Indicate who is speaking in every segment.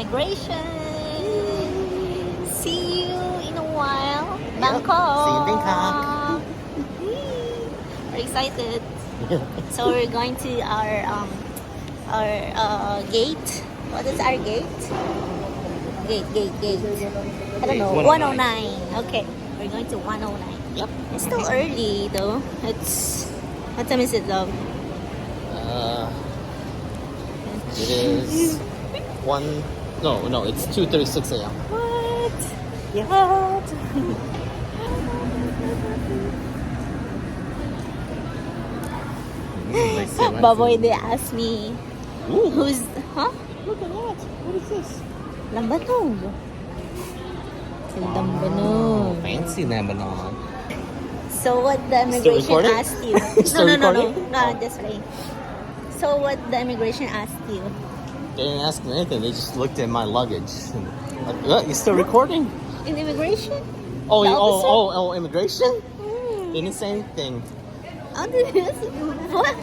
Speaker 1: immigration. See you in a while. Bangkok.
Speaker 2: See you in Bangkok.
Speaker 1: We're excited. So we're going to our gate. What is our gate? Gate. I don't know. 109. Okay, we're going to 109.
Speaker 2: Yep.
Speaker 1: It's still early though. What time is it though?
Speaker 2: It is it's 2:36 a.m.
Speaker 1: What?
Speaker 2: Yeah.
Speaker 1: What? Baboy, they asked me
Speaker 2: Ooh,
Speaker 1: who's, huh?
Speaker 2: look at that. What is this?
Speaker 1: Lambanog.
Speaker 2: Wow,
Speaker 1: Lambanog.
Speaker 2: fancy Lebanon.
Speaker 1: So what the immigration
Speaker 2: recording?
Speaker 1: asked you?
Speaker 2: Still
Speaker 1: No,
Speaker 2: recording?
Speaker 1: just wait. So what the immigration asked you?
Speaker 2: They didn't ask me anything. They just looked at my luggage. You still recording?
Speaker 1: In immigration?
Speaker 2: Oh,
Speaker 1: The officer?
Speaker 2: Immigration?
Speaker 1: Hmm.
Speaker 2: They didn't say anything.
Speaker 1: What?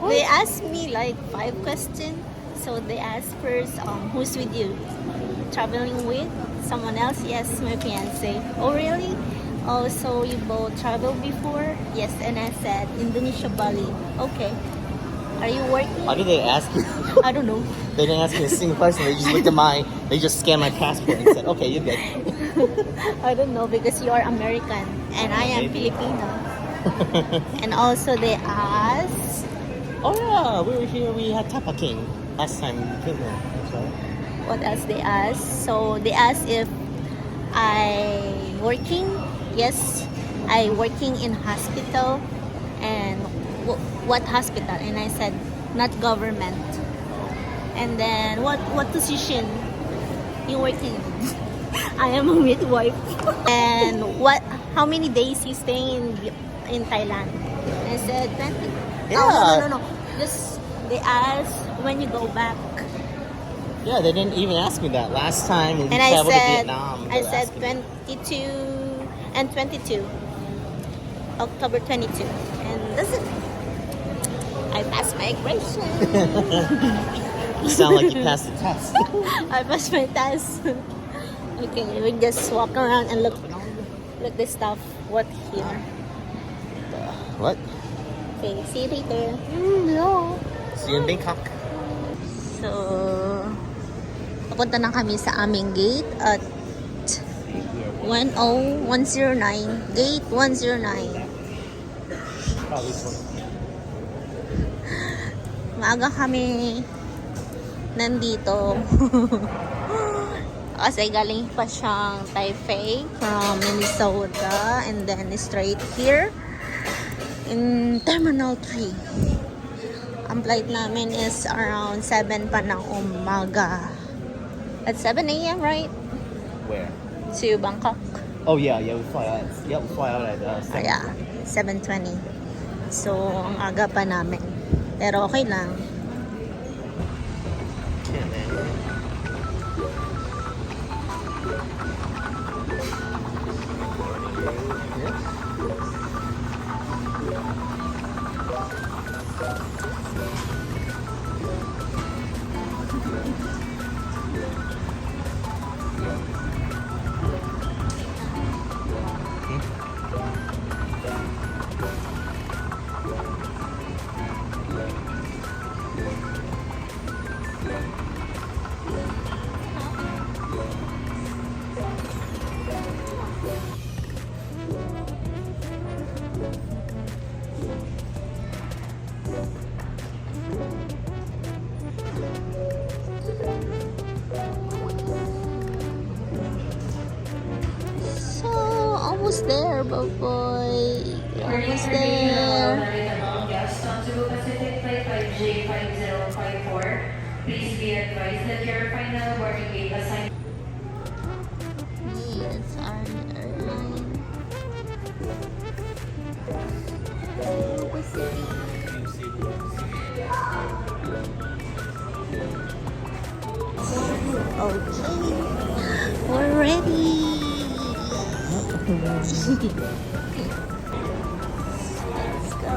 Speaker 1: They asked me like 5 questions. So they asked first, who's with you? Traveling with someone else? Yes, my fiance. Oh, really? Oh, so you both traveled before? Yes, and I said Indonesia, Bali. Okay. Are you working?
Speaker 2: Why did they ask you?
Speaker 1: I don't know.
Speaker 2: They didn't ask me a single question. They just looked at they just scanned my passport and said, okay, you're good.
Speaker 1: I don't know because you are American and I am
Speaker 2: Maybe.
Speaker 1: Filipino. And also they asked,
Speaker 2: Oh yeah, we were here. We had Tapa King last time we came here. That's right.
Speaker 1: what else they asked? So they asked if I working. Yes, I working in hospital. And what hospital? And I said not government. And then what position you working? I am a midwife. And how many days you staying in Thailand? I said 20.
Speaker 2: Yeah.
Speaker 1: Oh, no. Just they asked when you go back.
Speaker 2: Yeah, they didn't even ask me that last time when we
Speaker 1: And I
Speaker 2: traveled to
Speaker 1: said,
Speaker 2: Vietnam.
Speaker 1: I said 22 and 22. October 22. And that's it. I passed my immigration.
Speaker 2: You sound like you passed the test.
Speaker 1: I passed my test. Okay, we just walk around and look this stuff. What here?
Speaker 2: What?
Speaker 1: Okay, see you later.
Speaker 2: No. See you in Bangkok.
Speaker 1: So, papunta na kami sa aming gate at 109. Gate 109.
Speaker 2: Probably so.
Speaker 1: Maaga kami nandito. Kasi galing pa siyang Taipei from Minnesota and then straight here in Terminal 3. Ang flight namin is around 7 pa ng umaga. At 7 a.m., right?
Speaker 2: Where?
Speaker 1: To Bangkok.
Speaker 2: Oh yeah, we fly out. Yeah, we fly out at 7.
Speaker 1: Yeah, 7:20. So, ang aga pa namin. Pero okay lang. Almost there, boy. Almost there.
Speaker 3: Yes, on Cebu Pacific Flight 5J5054. Please be advised that your final boarding gate assignment.
Speaker 1: Hey, that's our airline. Okay, we're ready. Let's go.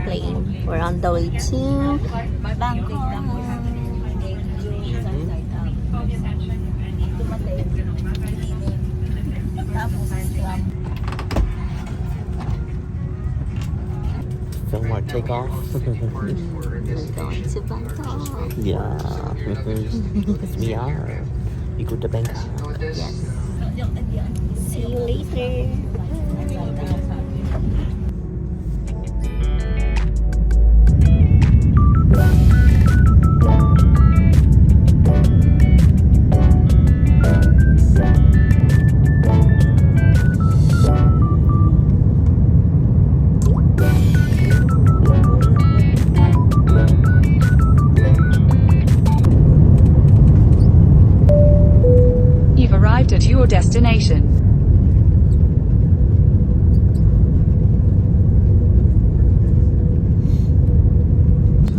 Speaker 1: plane. We're on the way to Bangkok.
Speaker 2: Film our takeoff.
Speaker 1: We're going to Bangkok.
Speaker 2: Yeah. We are. We go to Bangkok.
Speaker 1: Yes. See you later.
Speaker 4: You've arrived at your destination.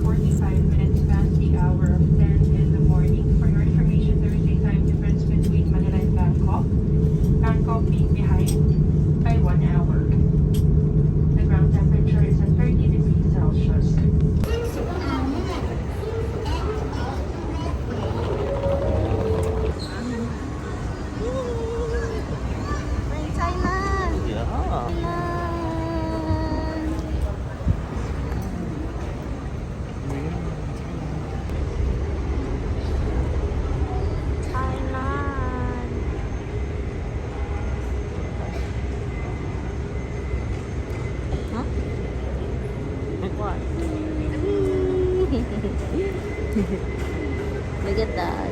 Speaker 3: 45 minutes past the hour of 10 in the morning. For your information, there is a time difference between Manila and Bangkok. Bangkok being behind by 1 hour. The ground temperature is at 30 degrees Celsius.
Speaker 1: We're in Thailand.
Speaker 2: Yeah.
Speaker 1: Thailand. Thailand. Huh? What? Look at that.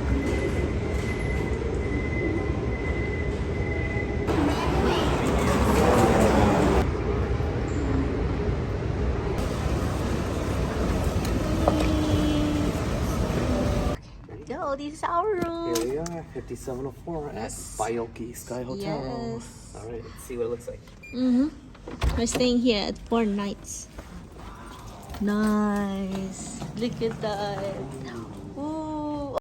Speaker 1: Yo, this is our room.
Speaker 2: Here we are, 5704 at Bioki Sky Hotel.
Speaker 1: Yes.
Speaker 2: Alright, let's see what it looks like.
Speaker 1: We're staying here at 4 nights. Nice. Look at that. Ooh.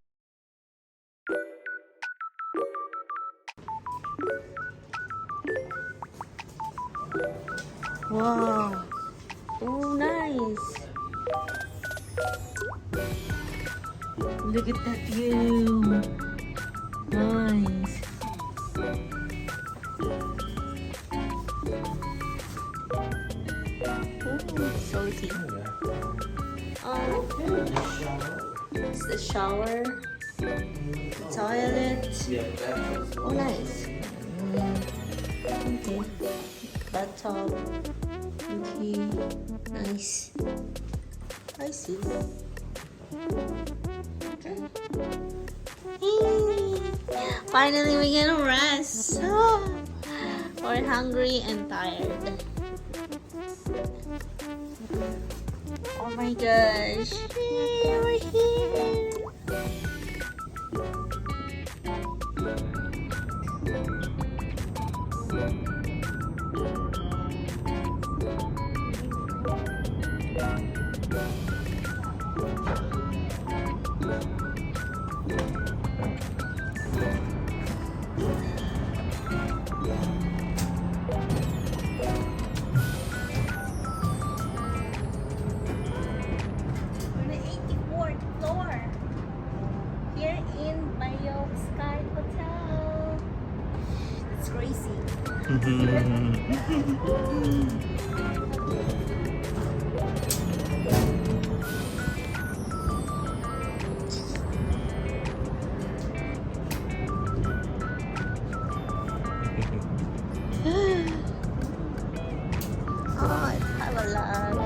Speaker 1: Wow. Oh, nice. Look at that view. Nice. Ooh, so easy. It's the shower, the toilet. Oh, nice. Okay. Bathtub. Okay. Nice. I see. Okay. Finally, we get a rest. We're hungry and tired. Oh my gosh. Yay, we're here. On the 84th floor. Here in Bangkok Sky Hotel. It's crazy. Oh, have a luck.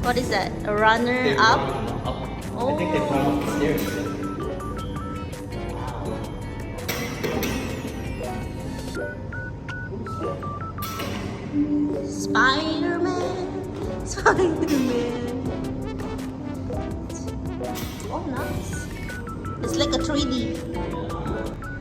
Speaker 1: What is that? A runner up?
Speaker 2: I think they put them up the stairs.
Speaker 1: Spider-Man. Spider-Man. Oh, nice. It's like a 3D.